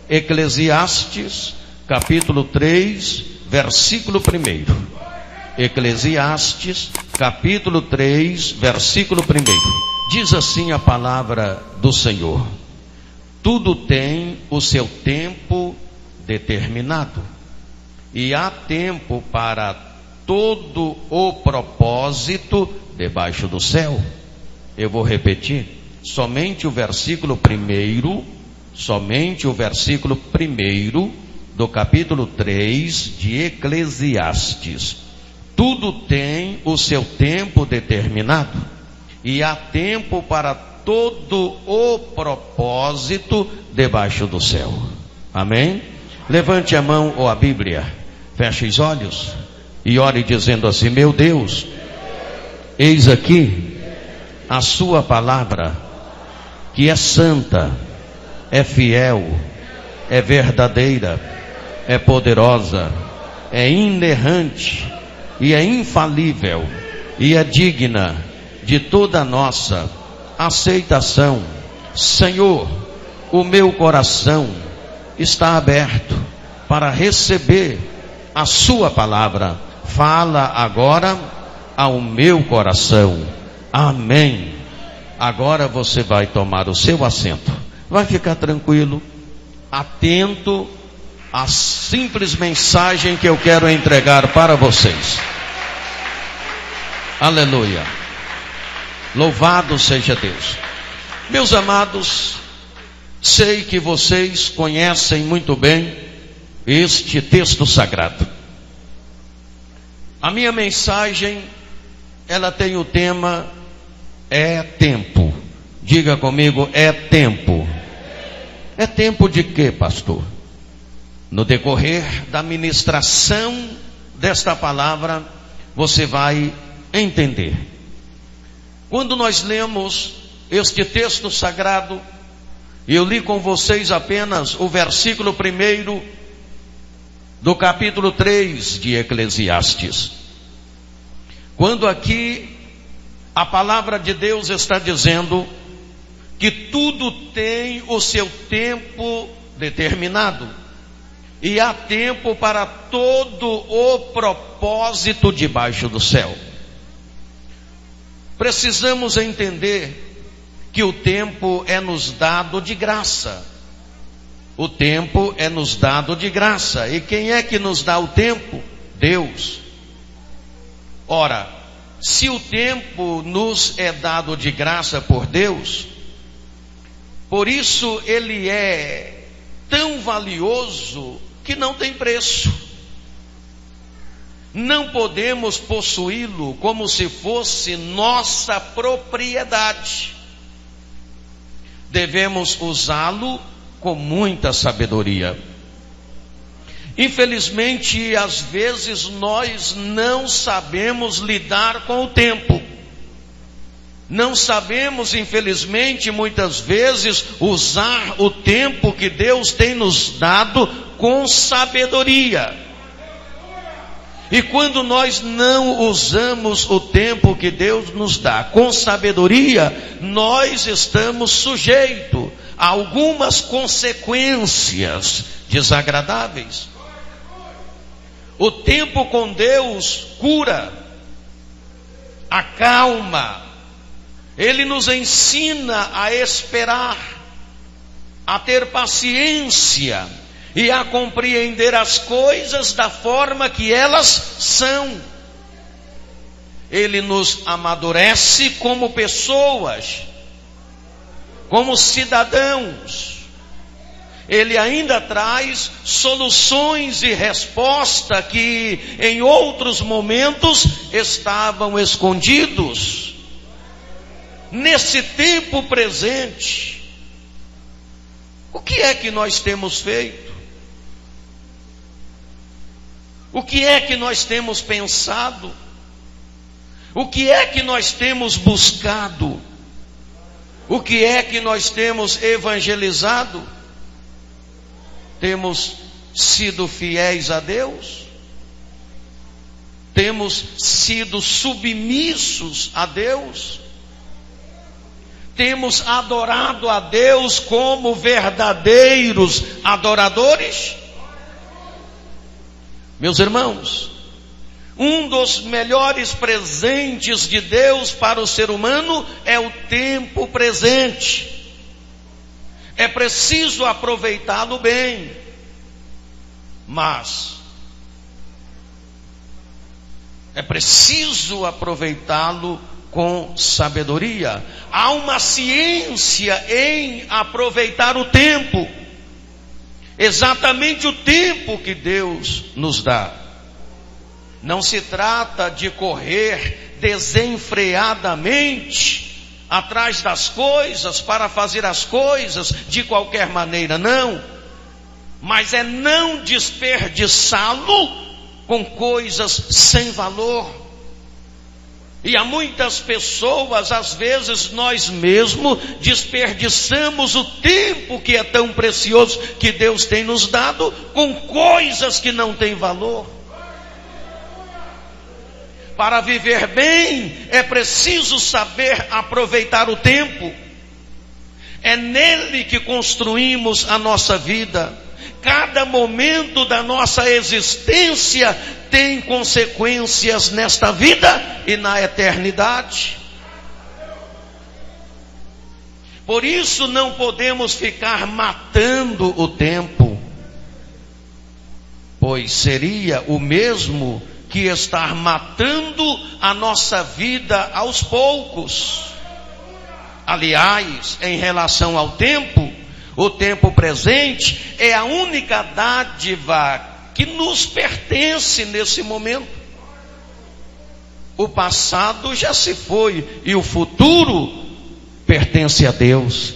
Eclesiastes, capítulo 3, versículo 1. Eclesiastes, capítulo 3, versículo 1. Diz assim a palavra do Senhor: tudo tem o seu tempo determinado, e há tempo para todo o propósito debaixo do céu. Eu vou repetir, somente o versículo 1, somente o versículo 1 do capítulo 3 de Eclesiastes. Tudo tem o seu tempo determinado, e há tempo para todo o propósito debaixo do céu. Amém? Levante a mão ou a Bíblia, feche os olhos e ore dizendo assim: meu Deus, eis aqui a sua palavra, que é santa, é fiel, é verdadeira, é poderosa, é inerrante e é infalível, e é digna de toda a nossa aceitação. Senhor, o meu coração está aberto para receber a sua palavra. Fala agora ao meu coração. Amém. Agora você vai tomar o seu assento, vai ficar tranquilo, atento à simples mensagem que eu quero entregar para vocês. Aleluia. Louvado seja Deus. Meus amados, sei que vocês conhecem muito bem este texto sagrado. A minha mensagem, ela tem o tema é tempo. Diga comigo, é tempo. É tempo de quê, pastor? No decorrer da ministração desta palavra, você vai entender. Quando nós lemos este texto sagrado, eu li com vocês apenas o versículo 1 do capítulo 3 de Eclesiastes. Quando aqui a palavra de Deus está dizendo que tudo tem o seu tempo determinado, e há tempo para todo o propósito debaixo do céu. Precisamos entender que o tempo é nos dado de graça. O tempo é nos dado de graça. E quem é que nos dá o tempo? Deus. Ora, se o tempo nos é dado de graça por Deus, por isso ele é tão valioso que não tem preço. Não podemos possuí-lo como se fosse nossa propriedade. Devemos usá-lo com muita sabedoria. Infelizmente, às vezes nós não sabemos lidar com o tempo. Não sabemos, infelizmente, muitas vezes usar o tempo que Deus tem nos dado com sabedoria. E quando nós não usamos o tempo que Deus nos dá com sabedoria, nós estamos sujeitos a algumas consequências desagradáveis. O tempo com Deus cura, acalma, Ele nos ensina a esperar, a ter paciência e a compreender as coisas da forma que elas são. Ele nos amadurece como pessoas, como cidadãos. Ele ainda traz soluções e resposta que em outros momentos estavam escondidos. Nesse tempo presente, o que é que nós temos feito? O que é que nós temos pensado? O que é que nós temos buscado? O que é que nós temos evangelizado? Temos sido fiéis a Deus? Temos sido submissos a Deus? Temos adorado a Deus como verdadeiros adoradores? Meus irmãos, um dos melhores presentes de Deus para o ser humano é o tempo presente. É preciso aproveitá-lo bem, mas é preciso aproveitá-lo com sabedoria. Há uma ciência em aproveitar o tempo, exatamente o tempo que Deus nos dá. Não se trata de correr desenfreadamente atrás das coisas para fazer as coisas de qualquer maneira, não. Mas é não desperdiçá-lo com coisas sem valor. E há muitas pessoas, às vezes nós mesmos desperdiçamos o tempo que é tão precioso que Deus tem nos dado com coisas que não têm valor. Para viver bem é preciso saber aproveitar o tempo. É nele que construímos a nossa vida. Cada momento da nossa existência tem consequências nesta vida e na eternidade. Por isso não podemos ficar matando o tempo, pois seria o mesmo que estar matando a nossa vida aos poucos. Aliás, em relação ao tempo, o tempo presente é a única dádiva que nos pertence nesse momento. O passado já se foi e o futuro pertence a Deus.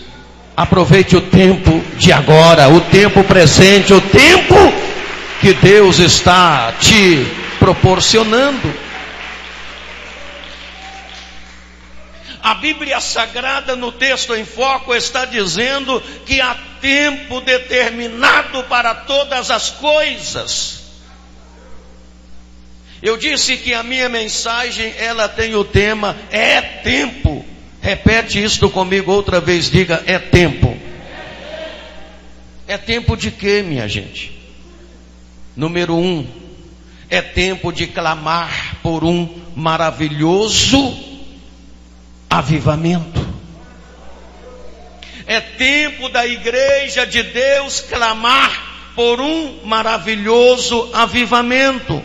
Aproveite o tempo de agora, o tempo presente, o tempo que Deus está te proporcionando. A Bíblia Sagrada, no texto em foco, está dizendo que há tempo determinado para todas as coisas. Eu disse que a minha mensagem, ela tem o tema, é tempo. Repete isto comigo outra vez, diga, é tempo. É tempo de quê, minha gente? Número 1, é tempo de clamar por um maravilhoso avivamento. É tempo da igreja de Deus clamar por um maravilhoso avivamento.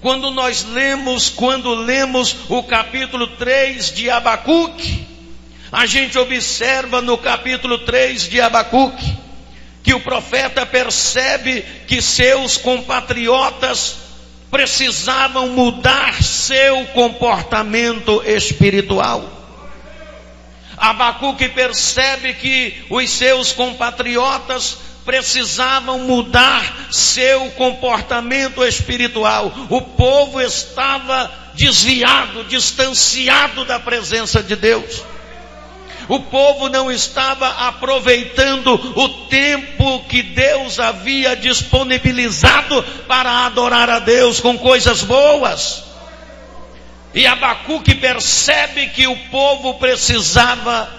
Quando lemos o capítulo 3 de Abacuque, a gente observa no capítulo 3 de Abacuque que o profeta percebe que seus compatriotas precisavam mudar seu comportamento espiritual. Abacuque percebe que os seus compatriotas precisavam mudar seu comportamento espiritual. O povo estava desviado, distanciado da presença de Deus. O povo não estava aproveitando o tempo que Deus havia disponibilizado para adorar a Deus com coisas boas. E Abacuque percebe que o povo precisava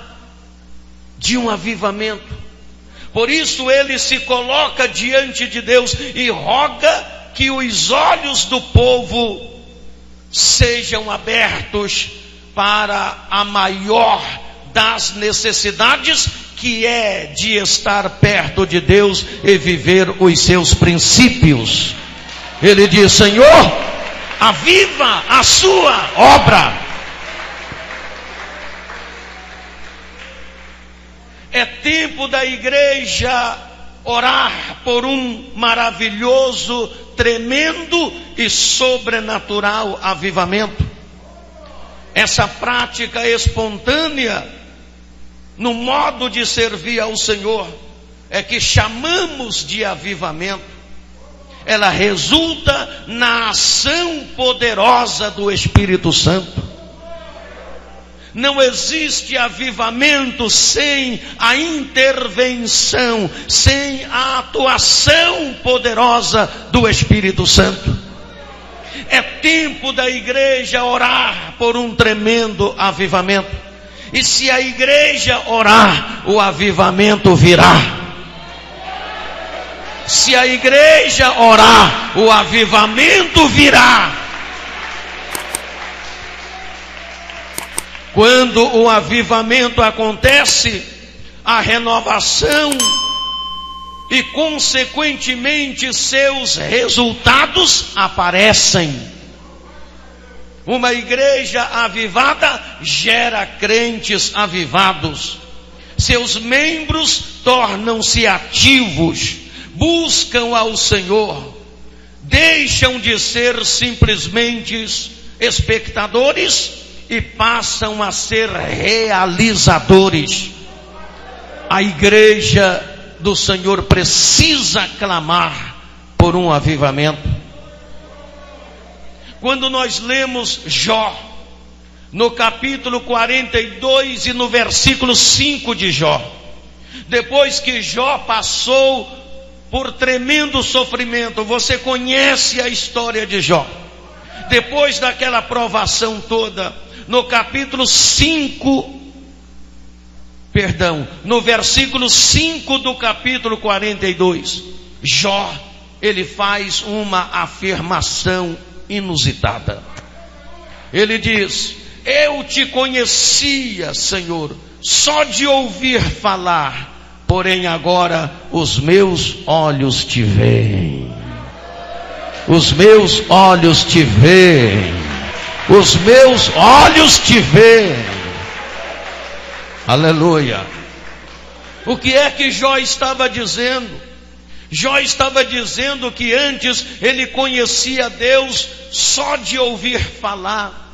de um avivamento. Por isso ele se coloca diante de Deus e roga que os olhos do povo sejam abertos para a maior das necessidades, que é de estar perto de Deus e viver os seus princípios. Ele diz: Senhor, aviva a sua obra. É tempo da igreja orar por um maravilhoso, tremendo e sobrenatural avivamento. Essa prática espontânea no modo de servir ao Senhor é que chamamos de avivamento. Ela resulta na ação poderosa do Espírito Santo. Não existe avivamento sem a intervenção, sem a atuação poderosa do Espírito Santo. É tempo da igreja orar por um tremendo avivamento. E se a igreja orar, o avivamento virá. Se a igreja orar, o avivamento virá. Quando o avivamento acontece, a renovação e consequentemente seus resultados aparecem. Uma igreja avivada gera crentes avivados. Seus membros tornam-se ativos, buscam ao Senhor, deixam de ser simplesmente espectadores e passam a ser realizadores. A igreja do Senhor precisa clamar por um avivamento. Quando nós lemos Jó, no capítulo 42 e no versículo 5 de Jó, depois que Jó passou por tremendo sofrimento, você conhece a história de Jó. Depois daquela provação toda, no capítulo 5, no versículo 5 do capítulo 42, Jó, ele faz uma afirmação inusitada. Ele diz: eu te conhecia, Senhor, só de ouvir falar, porém agora os meus olhos te veem. Os meus olhos te veem. Os meus olhos te veem. Aleluia. O que é que Jó estava dizendo? Jó estava dizendo que antes ele conhecia Deus só de ouvir falar.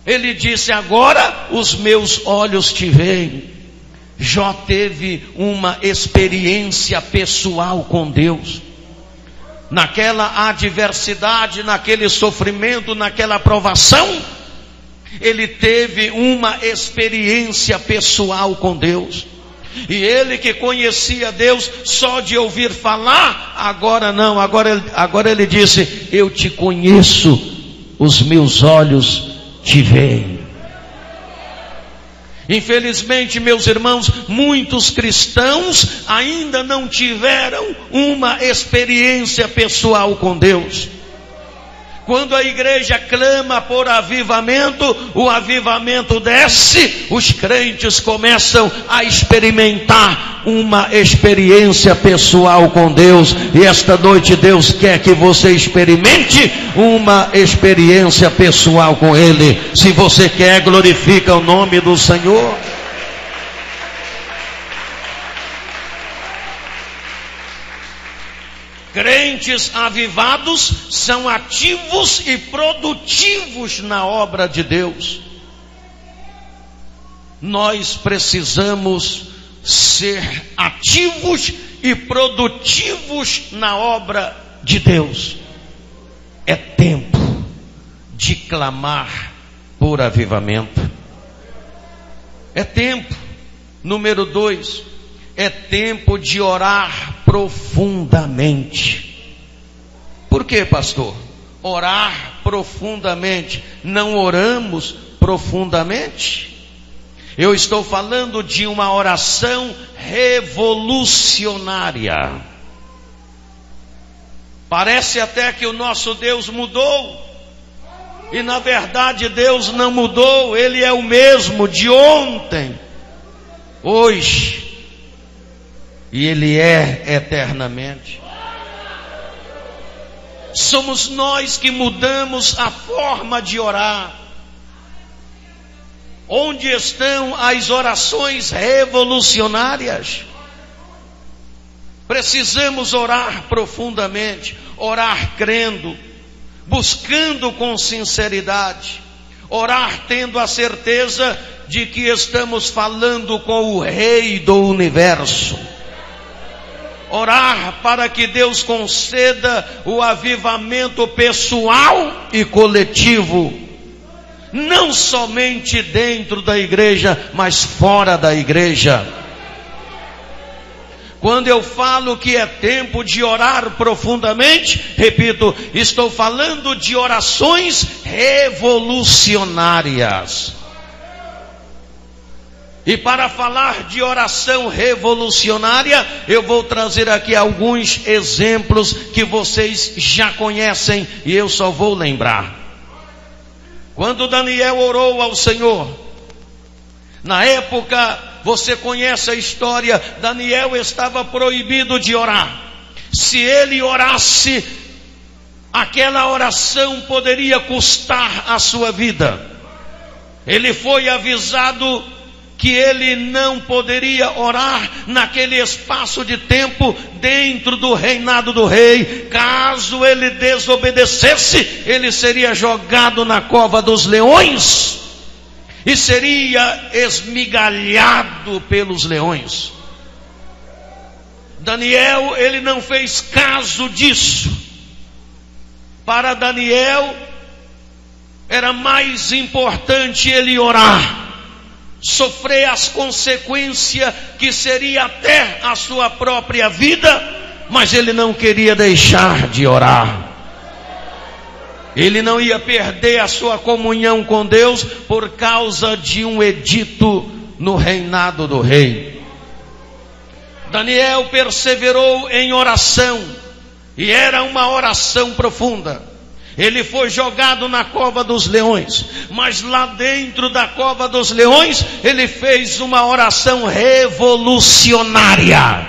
Ele disse: agora os meus olhos te veem. Jó teve uma experiência pessoal com Deus. Naquela adversidade, naquele sofrimento, naquela provação, ele teve uma experiência pessoal com Deus. E ele que conhecia Deus só de ouvir falar, agora não, agora ele disse: eu te conheço, os meus olhos te veem. Infelizmente, meus irmãos, muitos cristãos ainda não tiveram uma experiência pessoal com Deus. Quando a igreja clama por avivamento, o avivamento desce, os crentes começam a experimentar uma experiência pessoal com Deus. E esta noite Deus quer que você experimente uma experiência pessoal com Ele. Se você quer, glorifica o nome do Senhor. Crentes avivados são ativos e produtivos na obra de Deus. Nós precisamos ser ativos e produtivos na obra de Deus. É tempo de clamar por avivamento. É tempo, número 2, é tempo de orar profundamente. Por quê, pastor? Orar profundamente. Não oramos profundamente? Eu estou falando de uma oração revolucionária. Parece até que o nosso Deus mudou. E na verdade Deus não mudou. Ele é o mesmo de ontem, hoje, e Ele é eternamente. Somos nós que mudamos a forma de orar. Onde estão as orações revolucionárias? Precisamos orar profundamente, orar crendo, buscando com sinceridade, orar tendo a certeza de que estamos falando com o Rei do Universo. Orar para que Deus conceda o avivamento pessoal e coletivo, não somente dentro da igreja, mas fora da igreja. Quando eu falo que é tempo de orar profundamente, repito, estou falando de orações revolucionárias. E para falar de oração revolucionária, eu vou trazer aqui alguns exemplos que vocês já conhecem e eu só vou lembrar. Quando Daniel orou ao Senhor, na época, você conhece a história, Daniel estava proibido de orar. Se ele orasse, aquela oração poderia custar a sua vida. Ele foi avisado que ele não poderia orar naquele espaço de tempo dentro do reinado do rei. Caso ele desobedecesse, ele seria jogado na cova dos leões e seria esmigalhado pelos leões. Daniel, ele não fez caso disso. Para Daniel era mais importante ele orar, sofrer as consequências que seria até a sua própria vida, mas ele não queria deixar de orar. Ele não ia perder a sua comunhão com Deus por causa de um edito no reinado do rei. Daniel perseverou em oração, e era uma oração profunda. Ele foi jogado na cova dos leões, mas lá dentro da cova dos leões, ele fez uma oração revolucionária.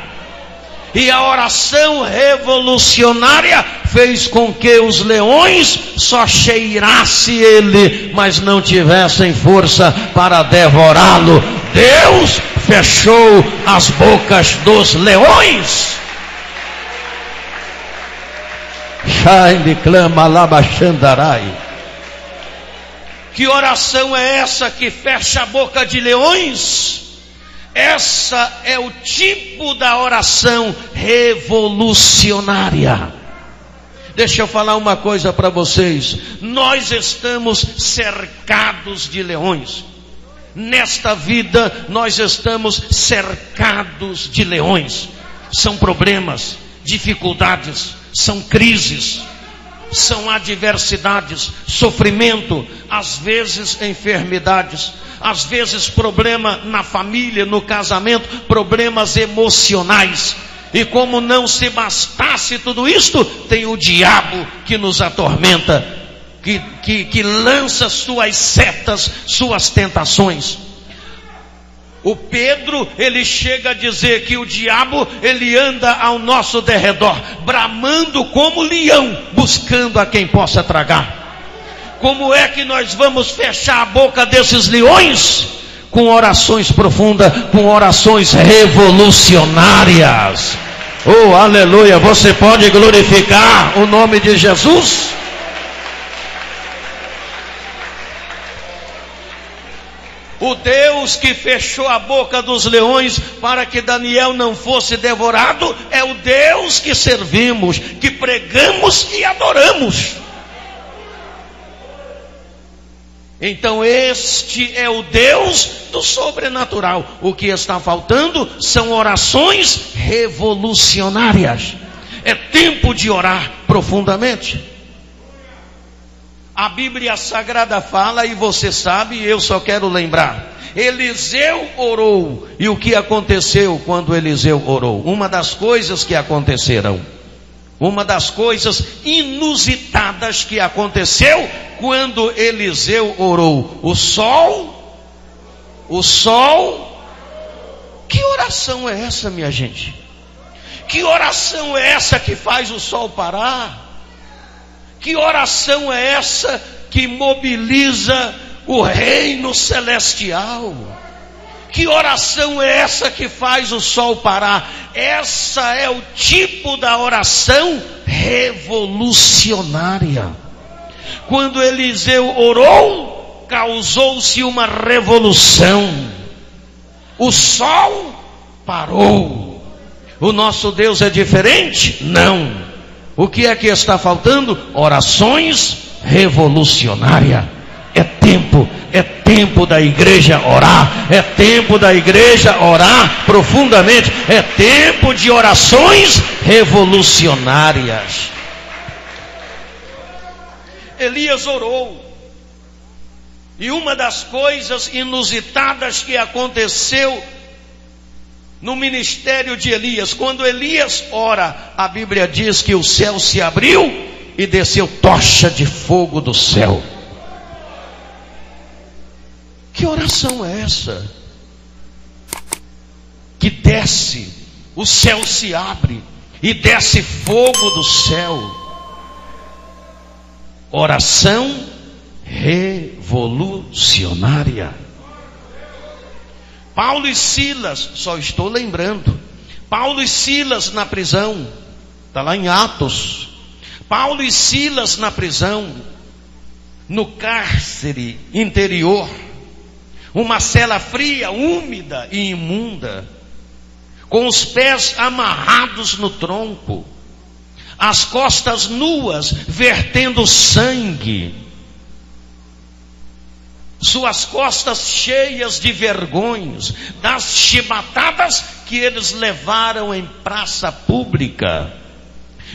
E a oração revolucionária fez com que os leões só cheirassem ele, mas não tivessem força para devorá-lo. Deus fechou as bocas dos leões. Que oração é essa que fecha a boca de leões? Essa é o tipo da oração revolucionária. Deixa eu falar uma coisa para vocês. Nós estamos cercados de leões. Nesta vida nós estamos cercados de leões. São problemas, dificuldades, são crises, são adversidades, sofrimento, às vezes enfermidades, às vezes problema na família, no casamento, problemas emocionais. E como não se bastasse tudo isto, tem o diabo que nos atormenta, que lança suas setas, suas tentações. O Pedro, ele chega a dizer que o diabo, ele anda ao nosso derredor, bramando como leão, buscando a quem possa tragar. Como é que nós vamos fechar a boca desses leões? Com orações profundas, com orações revolucionárias. Oh, aleluia! Você pode glorificar o nome de Jesus? O Deus que fechou a boca dos leões para que Daniel não fosse devorado é o Deus que servimos, que pregamos e adoramos. Então este é o Deus do sobrenatural. O que está faltando são orações revolucionárias. É tempo de orar profundamente. A Bíblia Sagrada fala, e você sabe, eu só quero lembrar. Eliseu orou. E o que aconteceu quando Eliseu orou? Uma das coisas que aconteceram, uma das coisas inusitadas que aconteceu quando Eliseu orou. O sol, que oração é essa, minha gente? Que oração é essa que faz o sol parar? Que oração é essa que mobiliza o reino celestial? Que oração é essa que faz o sol parar? Essa é o tipo da oração revolucionária. Quando Eliseu orou, causou-se uma revolução. O sol parou. O nosso Deus é diferente? Não. O que é que está faltando? Orações revolucionárias. É tempo da igreja orar. É tempo da igreja orar profundamente. É tempo de orações revolucionárias. Elias orou. E uma das coisas inusitadas que aconteceu no ministério de Elias, quando Elias ora, a Bíblia diz que o céu se abriu e desceu tocha de fogo do céu. Que oração é essa? Que desce, o céu se abre e desce fogo do céu. Oração revolucionária. Paulo e Silas, só estou lembrando, Paulo e Silas na prisão, está lá em Atos. Paulo e Silas na prisão, no cárcere interior, uma cela fria, úmida e imunda, com os pés amarrados no tronco, as costas nuas, vertendo sangue, suas costas cheias de vergonhas, das chibatadas que eles levaram em praça pública,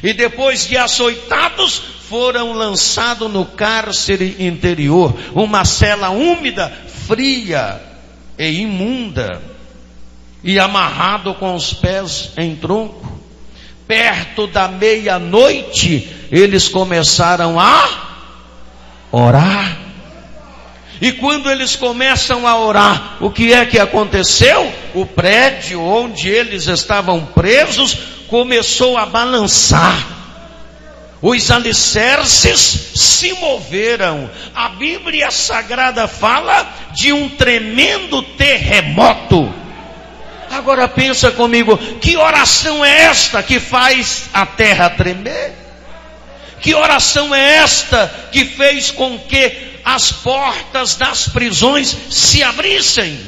e depois de açoitados, foram lançados no cárcere interior, uma cela úmida, fria e imunda, e amarrado com os pés em tronco. Perto da meia-noite, eles começaram a orar. E quando eles começam a orar, o que é que aconteceu? O prédio onde eles estavam presos começou a balançar. Os alicerces se moveram. A Bíblia Sagrada fala de um tremendo terremoto. Agora pensa comigo, que oração é esta que faz a terra tremer? Que oração é esta que fez com que as portas das prisões se abrissem?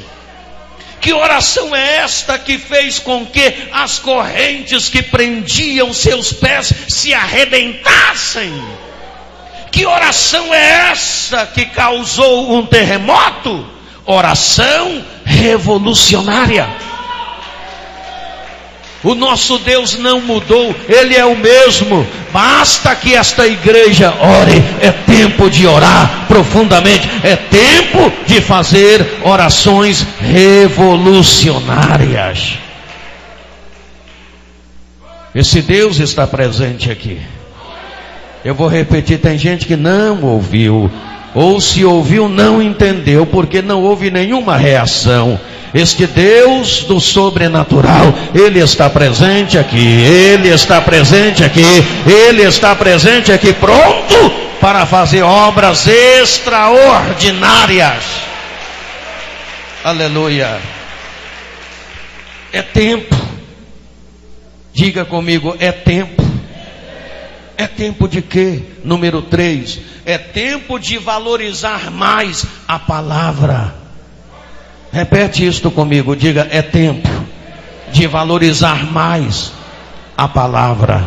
Que oração é esta que fez com que as correntes que prendiam seus pés se arrebentassem? Que oração é essa que causou um terremoto? Oração revolucionária. O nosso Deus não mudou, Ele é o mesmo. Basta que esta igreja ore. É tempo de orar profundamente. É tempo de fazer orações revolucionárias. Esse Deus está presente aqui. Eu vou repetir, tem gente que não ouviu, ou se ouviu não entendeu, porque não houve nenhuma reação. Este Deus do sobrenatural, Ele está presente aqui, Ele está presente aqui, Ele está presente aqui, pronto para fazer obras extraordinárias. Aleluia. É tempo. Diga comigo, é tempo. É tempo de quê? Número 3. É tempo de valorizar mais a palavra. Repete isto comigo, diga, é tempo de valorizar mais a palavra.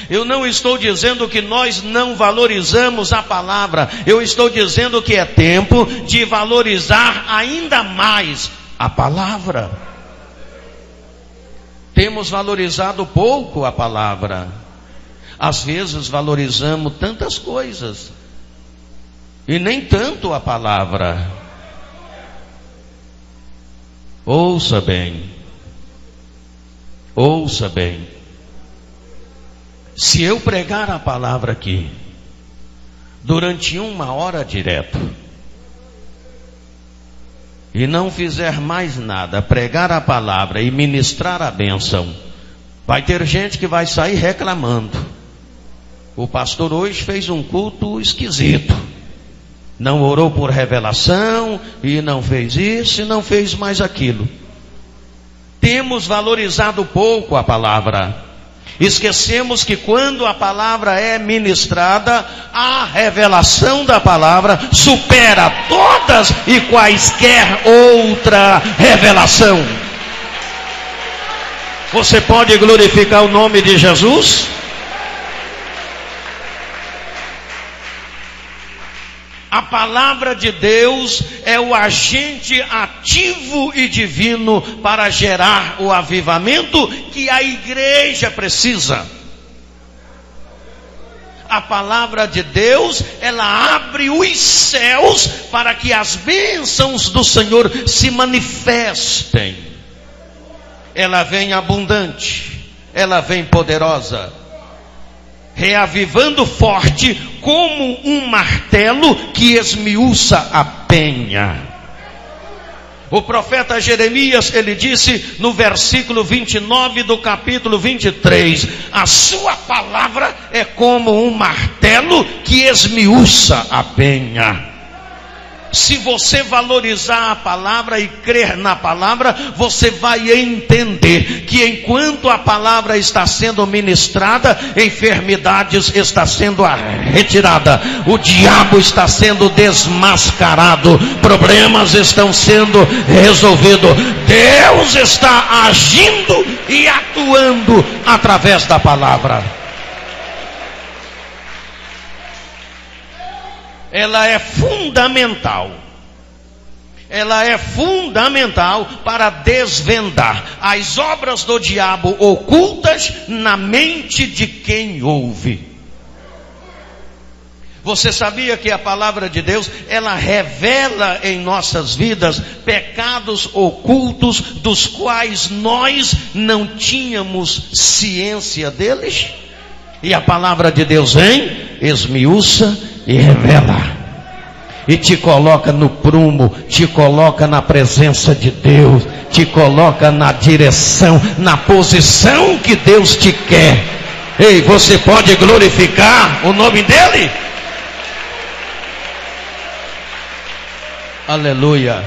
Eu não estou dizendo que nós não valorizamos a palavra. Eu estou dizendo que é tempo de valorizar ainda mais a palavra. Temos valorizado pouco a palavra. Às vezes valorizamos tantas coisas e nem tanto a palavra. Ouça bem. Ouça bem. Se eu pregar a palavra aqui durante 1 hora direto e não fizer mais nada, pregar a palavra e ministrar a bênção, vai ter gente que vai sair reclamando. O pastor hoje fez um culto esquisito. Não orou por revelação, e não fez isso, e não fez mais aquilo. Temos valorizado pouco a palavra. Esquecemos que quando a palavra é ministrada, a revelação da palavra supera todas e quaisquer outra revelação. Você pode glorificar o nome de Jesus? A palavra de Deus é o agente ativo e divino para gerar o avivamento que a igreja precisa. A palavra de Deus, ela abre os céus para que as bênçãos do Senhor se manifestem. Ela vem abundante, ela vem poderosa, reavivando forte como um martelo que esmiuça a penha. O profeta Jeremias, ele disse no versículo 29 do capítulo 23, a sua palavra é como um martelo que esmiuça a penha. Se você valorizar a palavra e crer na palavra, você vai entender que enquanto a palavra está sendo ministrada, enfermidades está sendo retirada, o diabo está sendo desmascarado, problemas estão sendo resolvidos, Deus está agindo e atuando através da palavra. Ela é fundamental. Ela é fundamental para desvendar as obras do diabo ocultas na mente de quem ouve. Você sabia que a palavra de Deus, ela revela em nossas vidas pecados ocultos dos quais nós não tínhamos ciência deles? E a palavra de Deus vem, esmiuça e revela, e te coloca no prumo, te coloca na presença de Deus, te coloca na direção, na posição que Deus te quer. Ei, você pode glorificar o nome dele? Aleluia.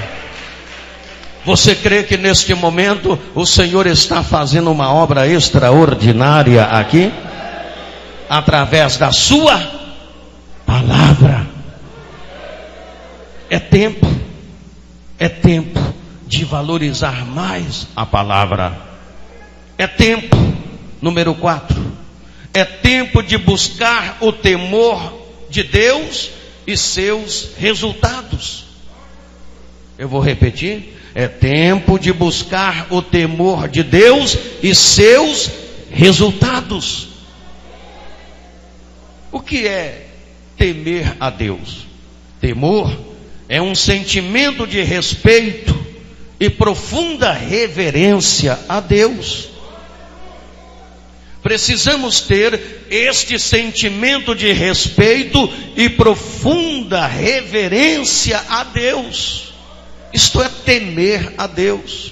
Você crê que neste momento o Senhor está fazendo uma obra extraordinária aqui? Através da sua palavra. É tempo de valorizar mais a palavra. É tempo, número 4, é tempo de buscar o temor de Deus e seus resultados. Eu vou repetir, é tempo de buscar o temor de Deus e seus resultados. O que é temer a Deus? Temor é um sentimento de respeito e profunda reverência a Deus. Precisamos ter este sentimento de respeito e profunda reverência a Deus. Isto é temer a Deus.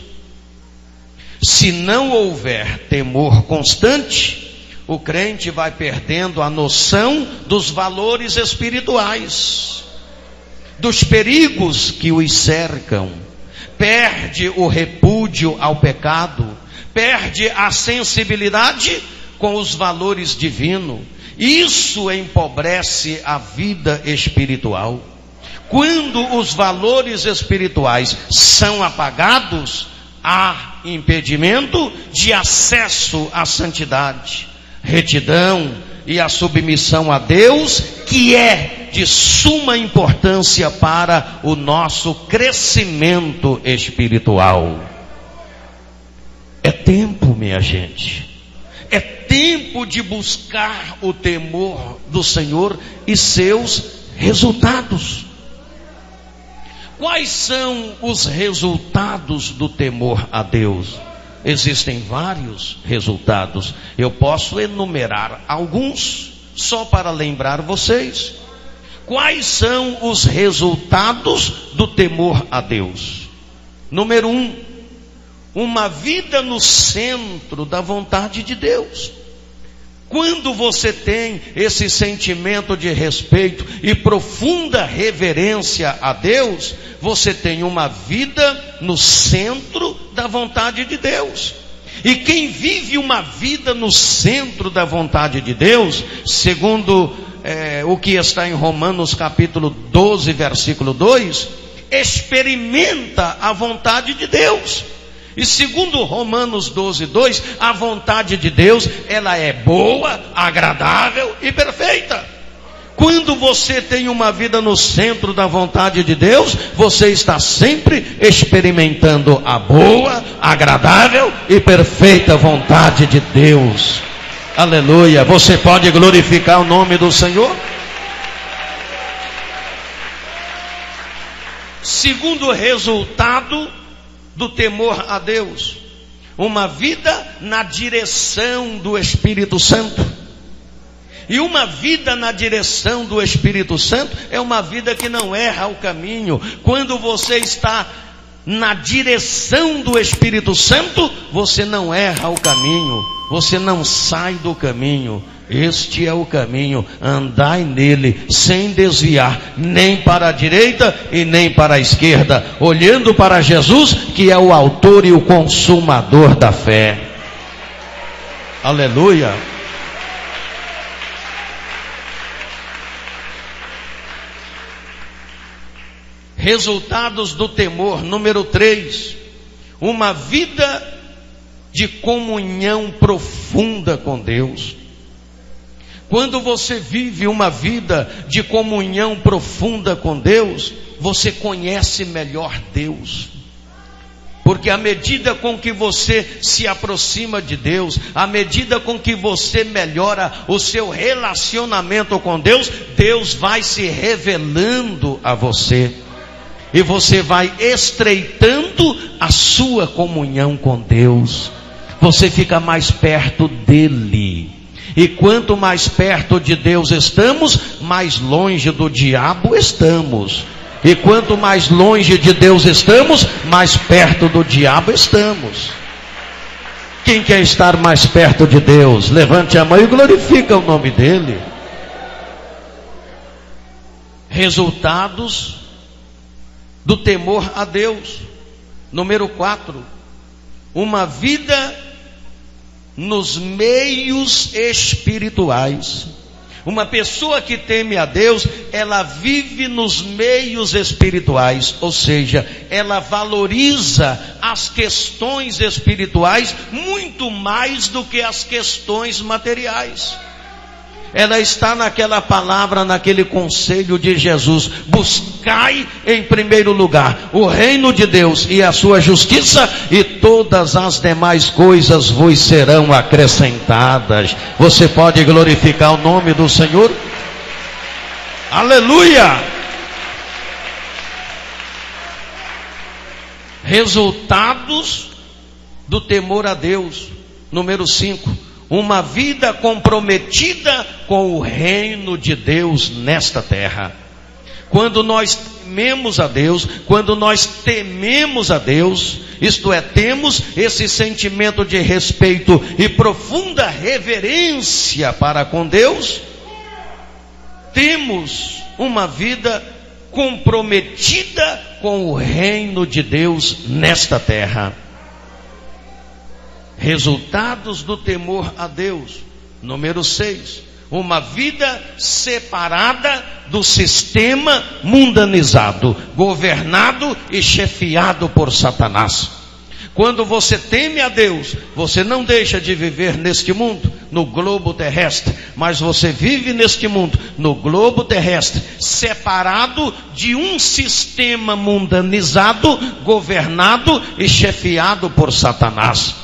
Se não houver temor constante, o crente vai perdendo a noção dos valores espirituais, dos perigos que os cercam, perde o repúdio ao pecado, perde a sensibilidade com os valores divinos. Isso empobrece a vida espiritual. Quando os valores espirituais são apagados, há impedimento de acesso à santidade, retidão e a submissão a Deus, que é de suma importância para o nosso crescimento espiritual. É tempo, minha gente, é tempo de buscar o temor do Senhor e seus resultados. Quais são os resultados do temor a Deus? Existem vários resultados. Eu posso enumerar alguns, só para lembrar vocês. Quais são os resultados do temor a Deus? Número 1, uma vida no centro da vontade de Deus. Quando você tem esse sentimento de respeito e profunda reverência a Deus, você tem uma vida no centro da vontade de Deus. E quem vive uma vida no centro da vontade de Deus, segundo o que está em Romanos capítulo 12, versículo 2, experimenta a vontade de Deus. E segundo Romanos 12, 2, a vontade de Deus, ela é boa, agradável e perfeita. Quando você tem uma vida no centro da vontade de Deus, você está sempre experimentando a boa, agradável e perfeita vontade de Deus. Aleluia. Você pode glorificar o nome do Senhor? Segundo resultado do temor a Deus, uma vida na direção do Espírito Santo. E uma vida na direção do Espírito Santo é uma vida que não erra o caminho. Quando você está na direção do Espírito Santo, você não erra o caminho, você não sai do caminho. Este é o caminho, andai nele sem desviar, nem para a direita e nem para a esquerda, olhando para Jesus, que é o autor e o consumador da fé. Aleluia. Resultados do temor, número 3, uma vida de comunhão profunda com Deus. Quando você vive uma vida de comunhão profunda com Deus, você conhece melhor Deus. Porque à medida com que você se aproxima de Deus, à medida com que você melhora o seu relacionamento com Deus, Deus vai se revelando a você. E você vai estreitando a sua comunhão com Deus. Você fica mais perto dele. E quanto mais perto de Deus estamos, mais longe do diabo estamos. E quanto mais longe de Deus estamos, mais perto do diabo estamos. Quem quer estar mais perto de Deus? Levante a mão e glorifica o nome dele. Resultados do temor a Deus. Número 4, uma vida nos meios espirituais. Uma pessoa que teme a Deus, ela vive nos meios espirituais, ou seja, ela valoriza as questões espirituais muito mais do que as questões materiais. Ela está naquela palavra, naquele conselho de Jesus: buscai em primeiro lugar o reino de Deus e a sua justiça, e todas as demais coisas vos serão acrescentadas. Você pode glorificar o nome do Senhor? Aleluia! Resultados do temor a Deus. Número 5. Uma vida comprometida com o reino de Deus nesta terra. Quando nós tememos a Deus, isto é, temos esse sentimento de respeito e profunda reverência para com Deus, temos uma vida comprometida com o reino de Deus nesta terra. Resultados do temor a Deus. Número 6. Uma vida separada do sistema mundanizado, governado e chefiado por Satanás. Quando você teme a Deus, você não deixa de viver neste mundo, no globo terrestre, mas você vive neste mundo, no globo terrestre, separado de um sistema mundanizado, governado e chefiado por Satanás.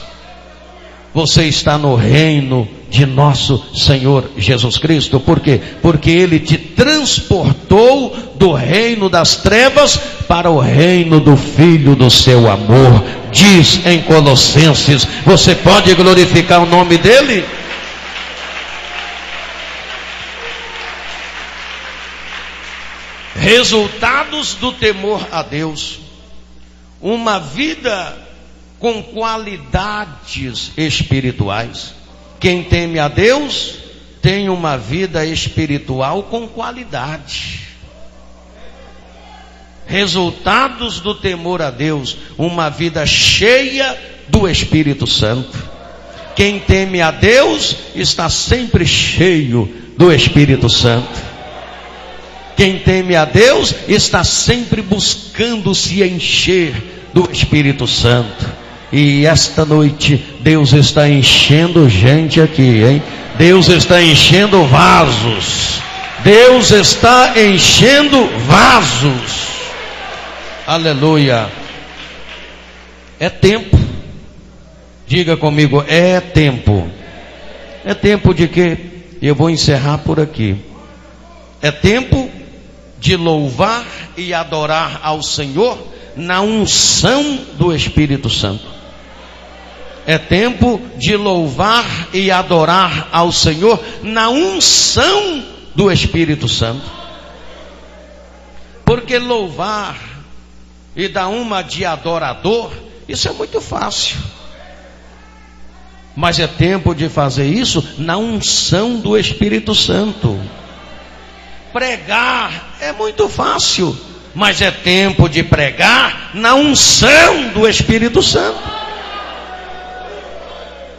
Você está no reino de nosso Senhor Jesus Cristo. Por quê? Porque Ele te transportou do reino das trevas para o reino do Filho do seu amor. Diz em Colossenses. Você pode glorificar o nome dEle? Resultados do temor a Deus. Uma vida com qualidades espirituais. Quem teme a Deus tem uma vida espiritual com qualidade. Resultados do temor a Deus: uma vida cheia do Espírito Santo. Quem teme a Deus está sempre cheio do Espírito Santo. Quem teme a Deus está sempre buscando se encher do Espírito Santo. E esta noite Deus está enchendo gente aqui, hein? Deus está enchendo vasos. Deus está enchendo vasos. Aleluia. É tempo. Diga comigo, é tempo. É tempo de quê? Eu vou encerrar por aqui. É tempo de louvar e adorar ao Senhor na unção do Espírito Santo. É tempo de louvar e adorar ao Senhor na unção do Espírito Santo. Porque louvar e dar uma de adorador, isso é muito fácil. Mas é tempo de fazer isso na unção do Espírito Santo. Pregar é muito fácil, mas é tempo de pregar na unção do Espírito Santo.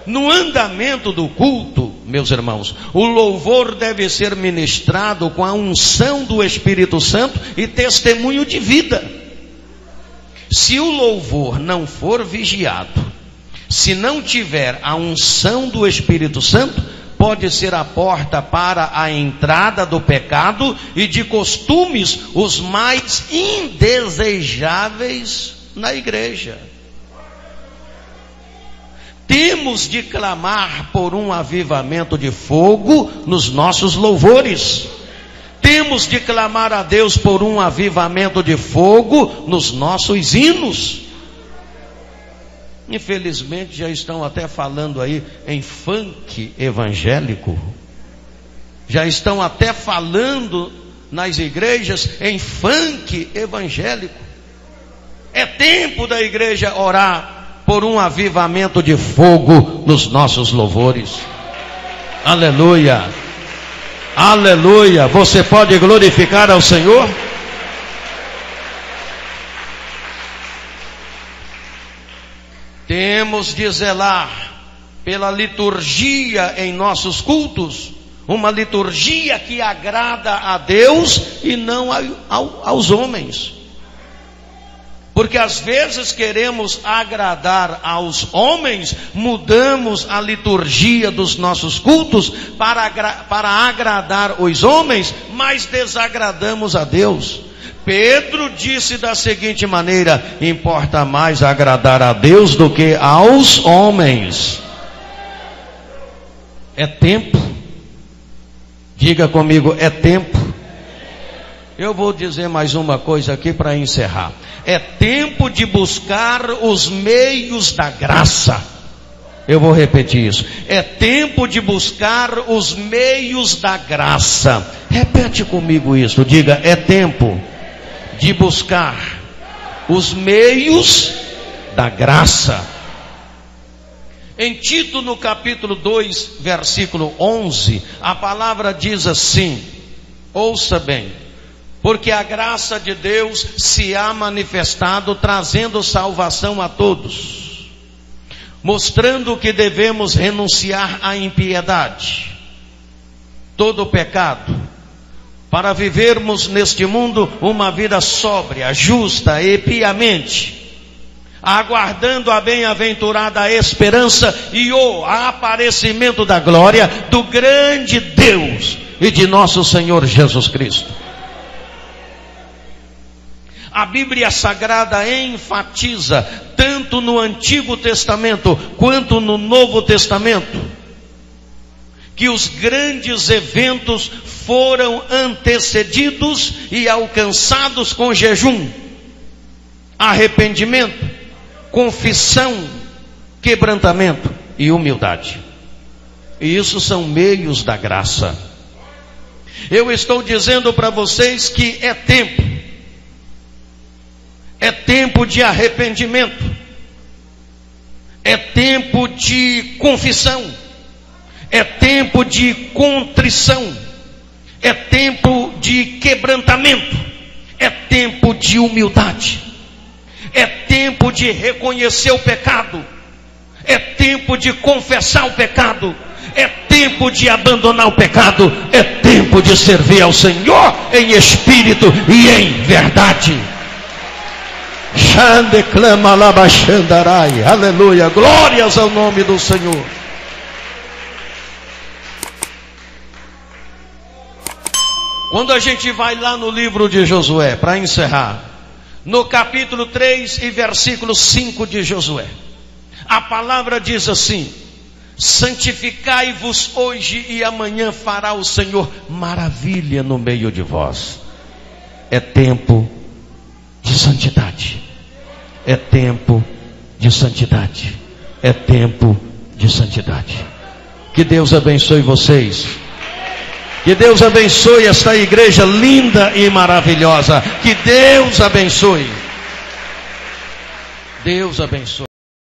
No andamento do culto, meus irmãos, o louvor deve ser ministrado com a unção do Espírito Santo e testemunho de vida. Se o louvor não for vigiado, se não tiver a unção do Espírito Santo, pode ser a porta para a entrada do pecado e de costumes os mais indesejáveis na igreja. Temos de clamar por um avivamento de fogo nos nossos louvores. Temos de clamar a Deus por um avivamento de fogo nos nossos hinos. Infelizmente já estão até falando aí em funk evangélico. Já estão até falando nas igrejas em funk evangélico. É tempo da igreja orar por um avivamento de fogo nos nossos louvores. Aleluia. Aleluia. Você pode glorificar ao Senhor? Temos de zelar pela liturgia em nossos cultos, uma liturgia que agrada a Deus e não aos homens. Porque às vezes queremos agradar aos homens, mudamos a liturgia dos nossos cultos para agradar os homens, mas desagradamos a Deus. Pedro disse da seguinte maneira: importa mais agradar a Deus do que aos homens. É tempo. Diga comigo, é tempo. Eu vou dizer mais uma coisa aqui para encerrar. É tempo de buscar os meios da graça. Eu vou repetir isso. É tempo de buscar os meios da graça. Repete comigo isso. Diga, é tempo de buscar os meios da graça. Em Tito, no capítulo 2, versículo 11, a palavra diz assim, ouça bem: porque a graça de Deus se há manifestado, trazendo salvação a todos, mostrando que devemos renunciar à impiedade, todo o pecado, para vivermos neste mundo uma vida sóbria, justa e piamente, aguardando a bem-aventurada esperança e o aparecimento da glória do grande Deus e de nosso Senhor Jesus Cristo. A Bíblia Sagrada enfatiza, tanto no Antigo Testamento quanto no Novo Testamento, que os grandes eventos foram antecedidos e alcançados com jejum, arrependimento, confissão, quebrantamento e humildade. E isso são meios da graça. Eu estou dizendo para vocês que é tempo. É tempo de arrependimento. É tempo de confissão. É tempo de contrição. É tempo de quebrantamento. É tempo de humildade. É tempo de reconhecer o pecado. É tempo de confessar o pecado. É tempo de abandonar o pecado. É tempo de servir ao Senhor em espírito e em verdade. Xande clama labaxandarai. Aleluia. Glórias ao nome do Senhor. Quando a gente vai lá no livro de Josué, para encerrar, no capítulo 3 e versículo 5 de Josué, a palavra diz assim: Santificai-vos hoje e amanhã fará o Senhor maravilha no meio de vós. É tempo de santidade. É tempo de santidade. É tempo de santidade. Que Deus abençoe vocês. Que Deus abençoe esta igreja linda e maravilhosa. Que Deus abençoe. Deus abençoe.